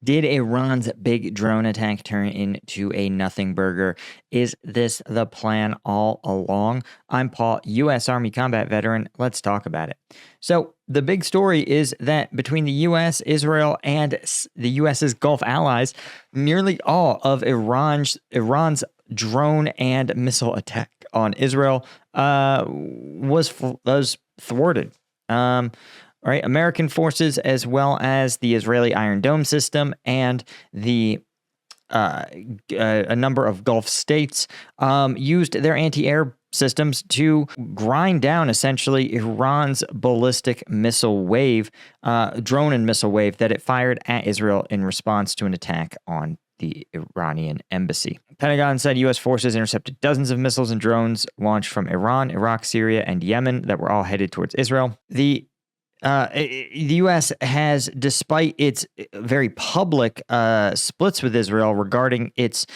Did Iran's big drone attack turn into a nothing burger? Is this the plan all along? I'm Paul, U.S. Army combat veteran. Let's talk about it. So, the big story is that between the U.S., Israel, and the U.S.'s Gulf allies, nearly all of Iran's drone and missile attack on Israel was thwarted. Right, American forces, as well as the Israeli Iron Dome system and the a number of Gulf states, used their anti-air systems to grind down essentially Iran's ballistic missile wave, drone and missile wave that it fired at Israel in response to an attack on the Iranian embassy. Pentagon said U.S. forces intercepted dozens of missiles and drones launched from Iran, Iraq, Syria, and Yemen that were all headed towards Israel. The U.S. has, despite its very public splits with Israel regarding its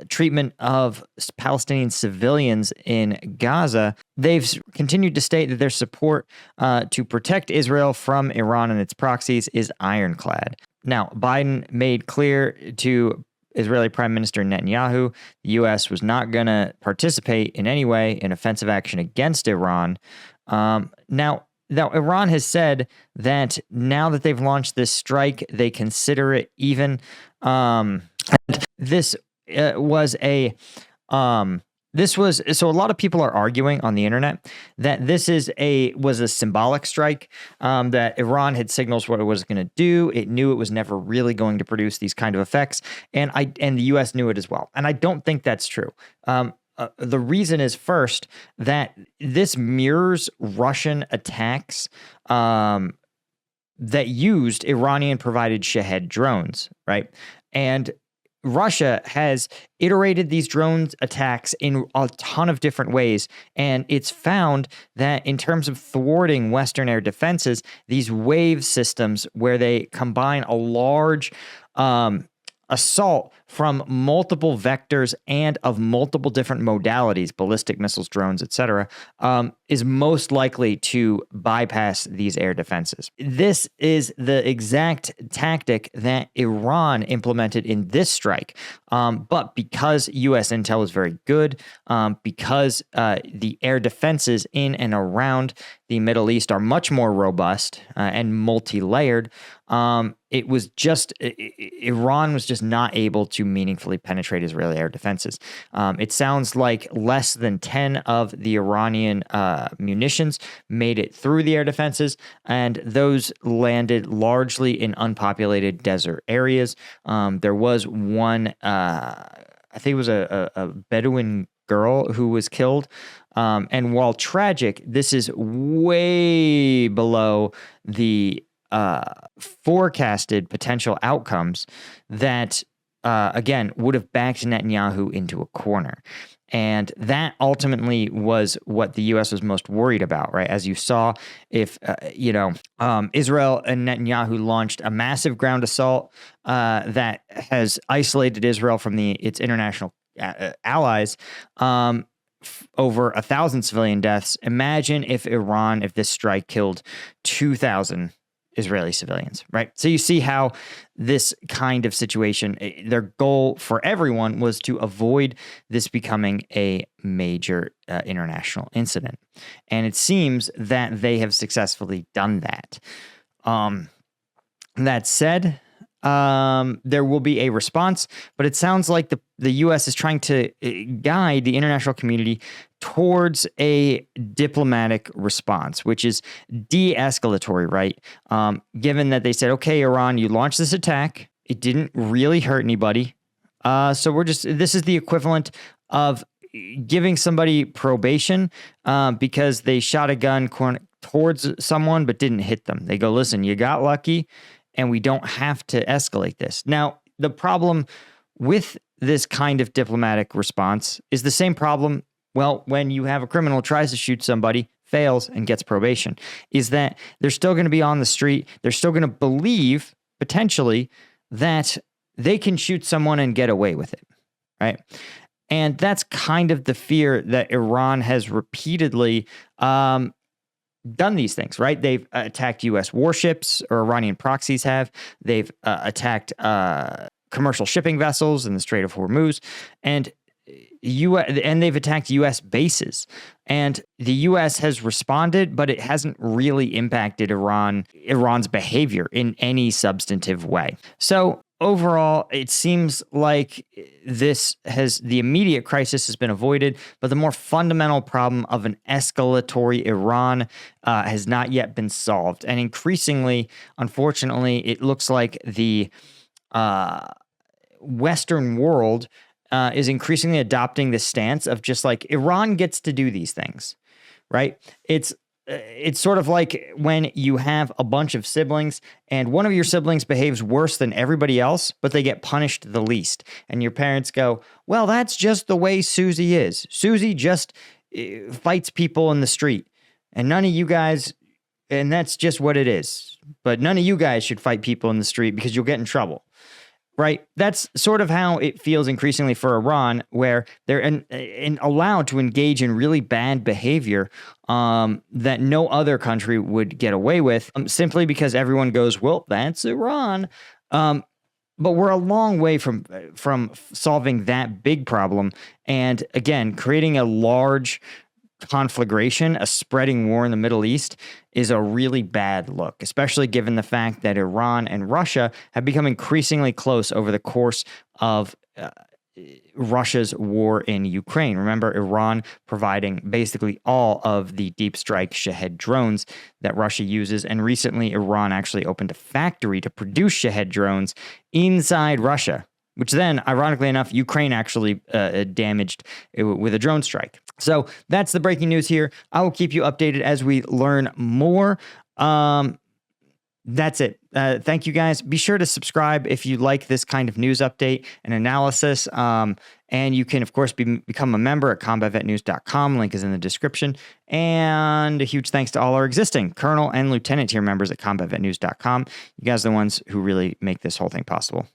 treatment of Palestinian civilians in Gaza, they've continued to state that their support to protect Israel from Iran and its proxies is ironclad. Now, Biden made clear to Israeli Prime Minister Netanyahu the U.S. was not going to participate in any way in offensive action against Iran. Now, Iran has said that now that they've launched this strike, they consider it even. This was a. This was so. A lot of people are arguing on the internet that this was a symbolic strike. That Iran had signals what it was going to do. It knew it was never really going to produce these kind of effects, and the U.S. knew it as well. And I don't think that's true. The reason is first that this mirrors Russian attacks that used Iranian-provided Shahed drones, right? And Russia has iterated these drones attacks in a ton of different ways, and it's found that in terms of thwarting Western air defenses, these wave systems where they combine a large assault from multiple vectors and of multiple different modalities, ballistic missiles, drones, etc., is most likely to bypass these air defenses. This is the exact tactic that Iran implemented in this strike. But because U.S. intel is very good, because the air defenses in and around the Middle East are much more robust and multi-layered, Iran was just not able to meaningfully penetrate Israeli air defenses. It sounds like less than 10 of the Iranian munitions made it through the air defenses, and those landed largely in unpopulated desert areas. There was one, I think it was a Bedouin girl who was killed. And while tragic, this is way below the forecasted potential outcomes that, again, would have backed Netanyahu into a corner. And that ultimately was what the U.S. was most worried about, right? As you saw, if, Israel and Netanyahu launched a massive ground assault that has isolated Israel from its international allies, over 1,000 civilian deaths. Imagine if this strike killed 2,000 Israeli civilians, right? So you see how this kind of situation, their goal for everyone was to avoid this becoming a major international incident. And it seems that they have successfully done that. That said, there will be a response, but it sounds like the U.S. is trying to guide the international community towards a diplomatic response, which is de-escalatory, right? Given that they said, okay, Iran, you launched this attack. It didn't really hurt anybody. So this is the equivalent of giving somebody probation because they shot a gun towards someone but didn't hit them. They go, listen, you got lucky, and we don't have to escalate this. Now, the problem with this kind of diplomatic response is the same problem, well, when you have a criminal tries to shoot somebody, fails, and gets probation, is that they're still going to be on the street. They're still going to believe, potentially, that they can shoot someone and get away with it, right? And that's kind of the fear that Iran has repeatedly done these things, right? They've attacked U.S. warships, or Iranian proxies have. They've attacked commercial shipping vessels in the Strait of Hormuz, and they've attacked U.S. bases. And the U.S. has responded, but it hasn't really impacted Iran's behavior in any substantive way. So overall, it seems like the immediate crisis has been avoided, but the more fundamental problem of an escalatory Iran has not yet been solved. And increasingly, unfortunately, it looks like the Western world is increasingly adopting this stance of just like, Iran gets to do these things, right? It's sort of like when you have a bunch of siblings and one of your siblings behaves worse than everybody else, but they get punished the least. And your parents go, well, that's just the way Susie is. Susie just fights people in the street, and none of you guys, and that's just what it is. But none of you guys should fight people in the street because you'll get in trouble. Right? That's sort of how it feels increasingly for Iran, where they're allowed to engage in really bad behavior that no other country would get away with, simply because everyone goes, well, that's Iran. But we're a long way from solving that big problem. And again, creating a large conflagration, a spreading war in the Middle East, is a really bad look, especially given the fact that Iran and Russia have become increasingly close over the course of Russia's war in Ukraine. Remember, Iran providing basically all of the deep strike Shahed drones that Russia uses, and recently Iran actually opened a factory to produce Shahed drones inside Russia, which then, ironically enough, Ukraine actually damaged with a drone strike. So that's the breaking news here. I will keep you updated as we learn more. That's it. Thank you, guys. Be sure to subscribe if you like this kind of news update and analysis. And you can, of course, become a member at combatvetnews.com. Link is in the description. And a huge thanks to all our existing Colonel and Lieutenant tier members at combatvetnews.com. You guys are the ones who really make this whole thing possible.